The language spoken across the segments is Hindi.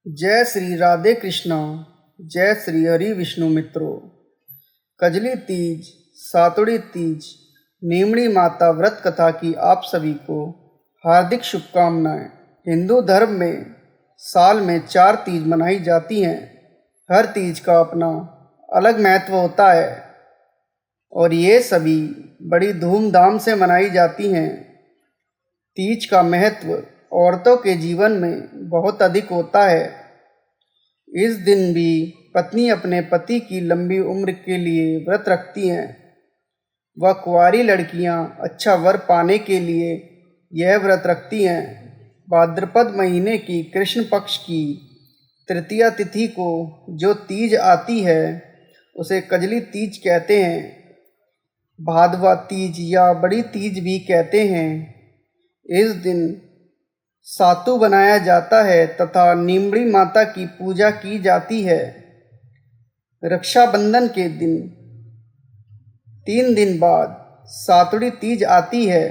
जय श्री राधे कृष्णा। जय श्री हरि विष्णु मित्रों। कजली तीज, सातुड़ी तीज, नीमड़ी माता व्रत कथा की आप सभी को हार्दिक शुभकामनाएं। हिंदू धर्म में साल में 4 तीज मनाई जाती हैं। हर तीज का अपना अलग महत्व होता है और ये सभी बड़ी धूमधाम से मनाई जाती हैं। तीज का महत्व औरतों के जीवन में बहुत अधिक होता है। इस दिन भी पत्नी अपने पति की लंबी उम्र के लिए व्रत रखती हैं। वह कुंवारी लड़कियां अच्छा वर पाने के लिए यह व्रत रखती हैं। भाद्रपद महीने की कृष्ण पक्ष की तृतीया तिथि को जो तीज आती है उसे कजली तीज कहते हैं। भादवा तीज या बड़ी तीज भी कहते हैं। इस दिन सातु बनाया जाता है तथा नीमड़ी माता की पूजा की जाती है। रक्षाबंधन के दिन 3 दिन बाद सातुड़ी तीज आती है।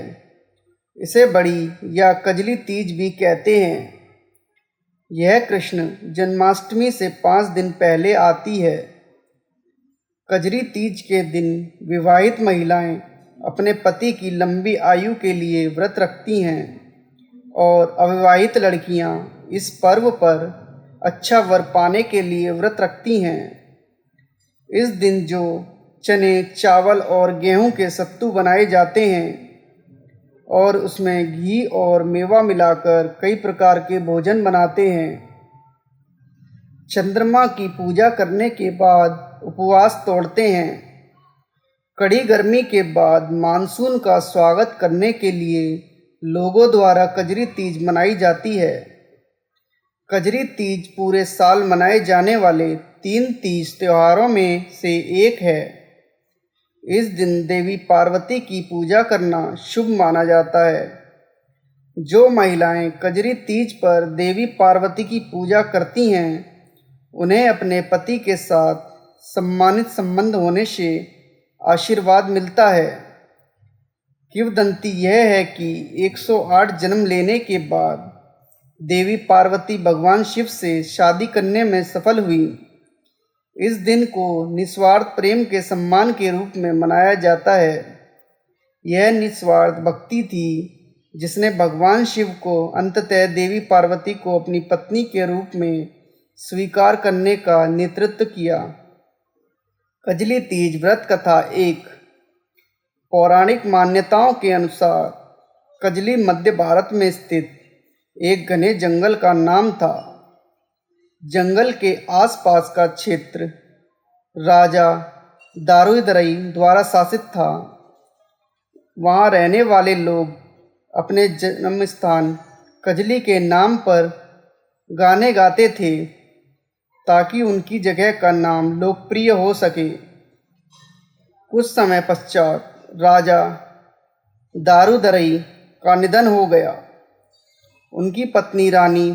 इसे बड़ी या कजली तीज भी कहते हैं। यह कृष्ण जन्माष्टमी से 5 दिन पहले आती है। कजरी तीज के दिन विवाहित महिलाएं अपने पति की लंबी आयु के लिए व्रत रखती हैं और अविवाहित लड़कियां इस पर्व पर अच्छा वर पाने के लिए व्रत रखती हैं। इस दिन जो चने, चावल और गेहूं के सत्तू बनाए जाते हैं और उसमें घी और मेवा मिलाकर कई प्रकार के भोजन बनाते हैं। चंद्रमा की पूजा करने के बाद उपवास तोड़ते हैं। कड़ी गर्मी के बाद मानसून का स्वागत करने के लिए लोगों द्वारा कजरी तीज मनाई जाती है। कजरी तीज पूरे साल मनाए जाने वाले 3 तीज त्योहारों में से एक है। इस दिन देवी पार्वती की पूजा करना शुभ माना जाता है। जो महिलाएं कजरी तीज पर देवी पार्वती की पूजा करती हैं उन्हें अपने पति के साथ सम्मानित संबंध होने से आशीर्वाद मिलता है। किंवदंती यह है कि 108 जन्म लेने के बाद देवी पार्वती भगवान शिव से शादी करने में सफल हुई। इस दिन को निस्वार्थ प्रेम के सम्मान के रूप में मनाया जाता है। यह निस्वार्थ भक्ति थी जिसने भगवान शिव को अंततः देवी पार्वती को अपनी पत्नी के रूप में स्वीकार करने का नेतृत्व किया। कजली तीज व्रत कथा 1। पौराणिक मान्यताओं के अनुसार कजली मध्य भारत में स्थित एक घने जंगल का नाम था। जंगल के आसपास का क्षेत्र राजा दारुदरई द्वारा शासित था। वहाँ रहने वाले लोग अपने जन्म स्थान कजली के नाम पर गाने गाते थे ताकि उनकी जगह का नाम लोकप्रिय हो सके। कुछ समय पश्चात राजा दारुदरई का निधन हो गया। उनकी पत्नी रानी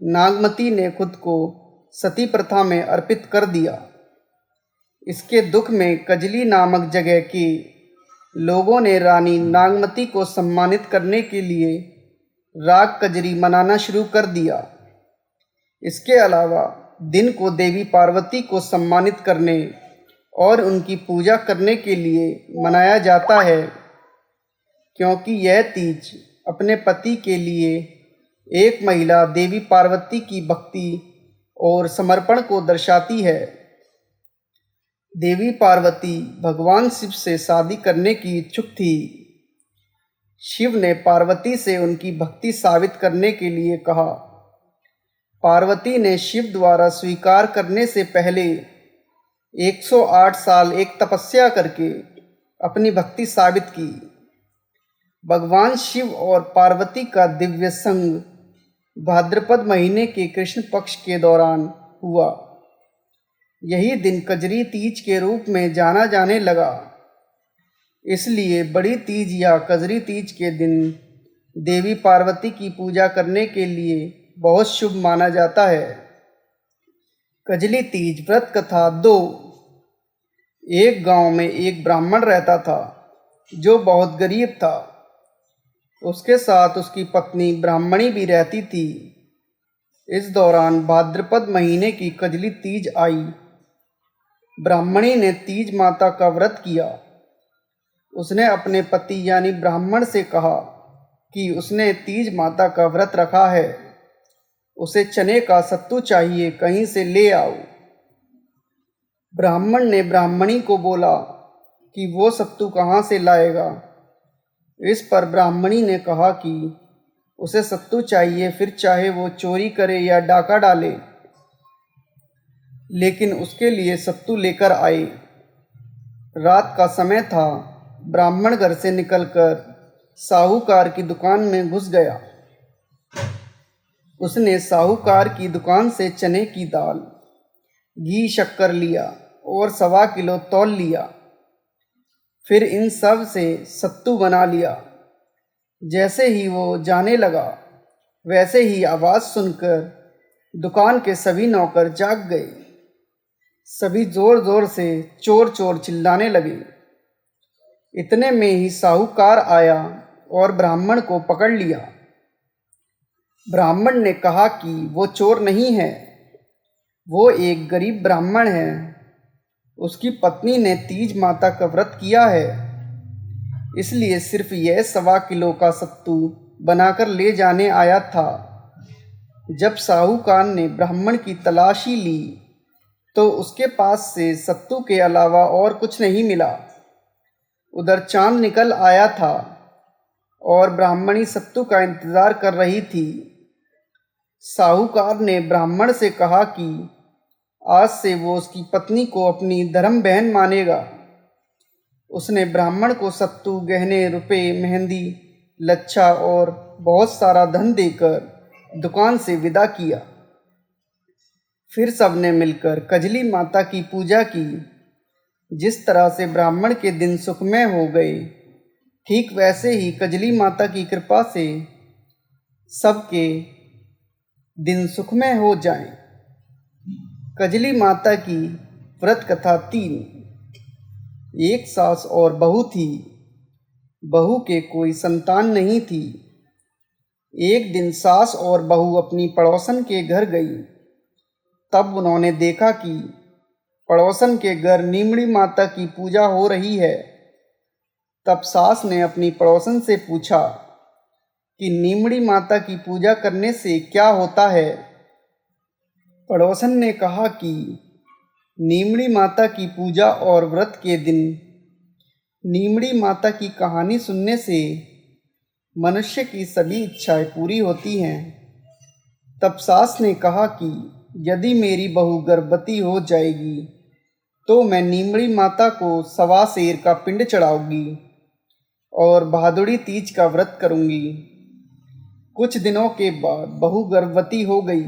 नागमती ने खुद को सती प्रथा में अर्पित कर दिया। इसके दुख में कजली नामक जगह के लोगों ने रानी नागमती को सम्मानित करने के लिए राग कजरी मनाना शुरू कर दिया। इसके अलावा दिन को देवी पार्वती को सम्मानित करने और उनकी पूजा करने के लिए मनाया जाता है, क्योंकि यह तीज अपने पति के लिए एक महिला देवी पार्वती की भक्ति और समर्पण को दर्शाती है। देवी पार्वती भगवान शिव से शादी करने की इच्छुक थी। शिव ने पार्वती से उनकी भक्ति साबित करने के लिए कहा। पार्वती ने शिव द्वारा स्वीकार करने से पहले 108 साल एक तपस्या करके अपनी भक्ति साबित की। भगवान शिव और पार्वती का दिव्य संग भाद्रपद महीने के कृष्ण पक्ष के दौरान हुआ। यही दिन कजरी तीज के रूप में जाना जाने लगा। इसलिए बड़ी तीज या कजरी तीज के दिन देवी पार्वती की पूजा करने के लिए बहुत शुभ माना जाता है। कजली तीज व्रत कथा 2। एक गांव में एक ब्राह्मण रहता था जो बहुत गरीब था। उसके साथ उसकी पत्नी ब्राह्मणी भी रहती थी। इस दौरान भाद्रपद महीने की कजली तीज आई। ब्राह्मणी ने तीज माता का व्रत किया। उसने अपने पति यानी ब्राह्मण से कहा कि उसने तीज माता का व्रत रखा है, उसे चने का सत्तू चाहिए, कहीं से ले आओ। ब्राह्मण ने ब्राह्मणी को बोला कि वो सत्तू कहाँ से लाएगा। इस पर ब्राह्मणी ने कहा कि उसे सत्तू चाहिए, फिर चाहे वो चोरी करे या डाका डाले, लेकिन उसके लिए सत्तू लेकर आए। रात का समय था। ब्राह्मण घर से निकलकर साहूकार की दुकान में घुस गया। उसने साहूकार की दुकान से चने की दाल, घी, शक्कर लिया और 1.25 किलो तौल लिया। फिर इन सब से सत्तू बना लिया। जैसे ही वो जाने लगा, वैसे ही आवाज़ सुनकर दुकान के सभी नौकर जाग गए। सभी जोर जोर से चोर चोर चिल्लाने लगे। इतने में ही साहूकार आया और ब्राह्मण को पकड़ लिया। ब्राह्मण ने कहा कि वो चोर नहीं है, वो एक गरीब ब्राह्मण है। उसकी पत्नी ने तीज माता का व्रत किया है, इसलिए सिर्फ यह 1.25 किलो का सत्तू बनाकर ले जाने आया था। जब साहूकार ने ब्राह्मण की तलाशी ली तो उसके पास से सत्तू के अलावा और कुछ नहीं मिला। उधर चांद निकल आया था और ब्राह्मणी सत्तू का इंतज़ार कर रही थी। साहूकार ने ब्राह्मण से कहा कि आज से वो उसकी पत्नी को अपनी धर्म बहन मानेगा। उसने ब्राह्मण को सत्तू, गहने, रुपए, मेहंदी, लच्छा और बहुत सारा धन देकर दुकान से विदा किया। फिर सबने मिलकर कजली माता की पूजा की। जिस तरह से ब्राह्मण के दिन सुखमय हो गए, ठीक वैसे ही कजली माता की कृपा से सबके दिन सुखमय हो जाएं। कजली माता की व्रत कथा 3। एक सास और बहू थी। बहू के कोई संतान नहीं थी। एक दिन सास और बहू अपनी पड़ोसन के घर गई। तब उन्होंने देखा कि पड़ोसन के घर नीमड़ी माता की पूजा हो रही है। तब सास ने अपनी पड़ोसन से पूछा कि नीमड़ी माता की पूजा करने से क्या होता है। पड़ोसन ने कहा कि नीमड़ी माता की पूजा और व्रत के दिन नीमड़ी माता की कहानी सुनने से मनुष्य की सभी इच्छाएं पूरी होती हैं। तब सास ने कहा कि यदि मेरी बहू गर्भवती हो जाएगी तो मैं नीमड़ी माता को 1.25 सेर का पिंड चढ़ाऊंगी और भादुड़ी तीज का व्रत करूंगी। कुछ दिनों के बाद बहू गर्भवती हो गई।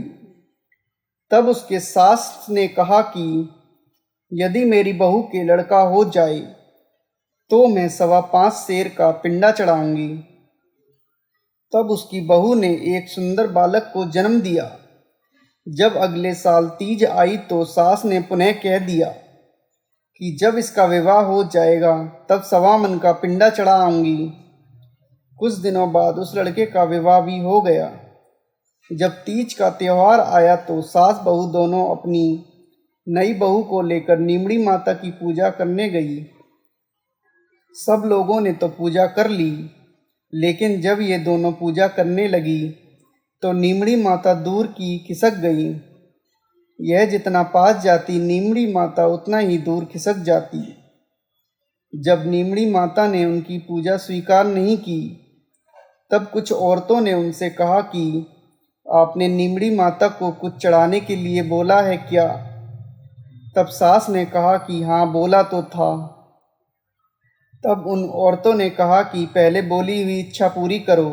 तब उसके सास ने कहा कि यदि मेरी बहू के लड़का हो जाए तो मैं 5.25 सेर का पिंडा चढ़ाऊंगी। तब उसकी बहू ने एक सुंदर बालक को जन्म दिया। जब अगले साल तीज आई तो सास ने पुनः कह दिया कि जब इसका विवाह हो जाएगा तब 1.25 मन का पिंडा चढ़ाऊंगी। कुछ दिनों बाद उस लड़के का विवाह भी हो गया। जब तीज का त्यौहार आया तो सास बहू दोनों अपनी नई बहू को लेकर नीमड़ी माता की पूजा करने गई। सब लोगों ने तो पूजा कर ली, लेकिन जब ये दोनों पूजा करने लगी तो नीमड़ी माता दूर की खिसक गई। यह जितना पास जाती नीमड़ी माता उतना ही दूर खिसक जाती। जब नीमड़ी माता ने उनकी पूजा स्वीकार नहीं की तब कुछ औरतों ने उनसे कहा कि आपने नीमड़ी माता को कुछ चढ़ाने के लिए बोला है क्या? तब सास ने कहा कि हाँ, बोला तो था। तब उन औरतों ने कहा कि पहले बोली हुई इच्छा पूरी करो,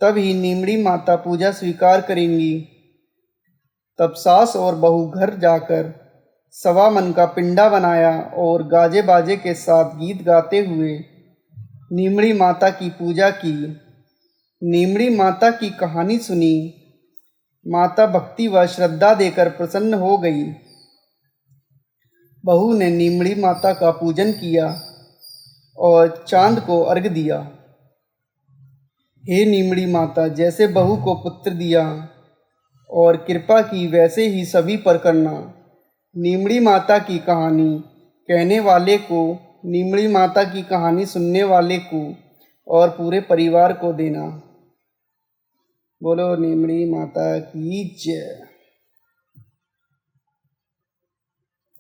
तब ही नीमड़ी माता पूजा स्वीकार करेंगी। तब सास और बहू घर जाकर 1.25 मन का पिंडा बनाया और गाजे बाजे के साथ गीत गाते हुए नीमड़ी माता की पूजा की। नीमड़ी माता की कहानी सुनी। माता भक्ति व श्रद्धा देकर प्रसन्न हो गई। बहू ने नीमड़ी माता का पूजन किया और चांद को अर्घ दिया। हे नीमड़ी माता, जैसे बहू को पुत्र दिया और कृपा की वैसे ही सभी पर करना। नीमड़ी माता की कहानी कहने वाले को, नीमड़ी माता की कहानी सुनने वाले को और पूरे परिवार को देना। बोलो नीमड़ी माता की जय।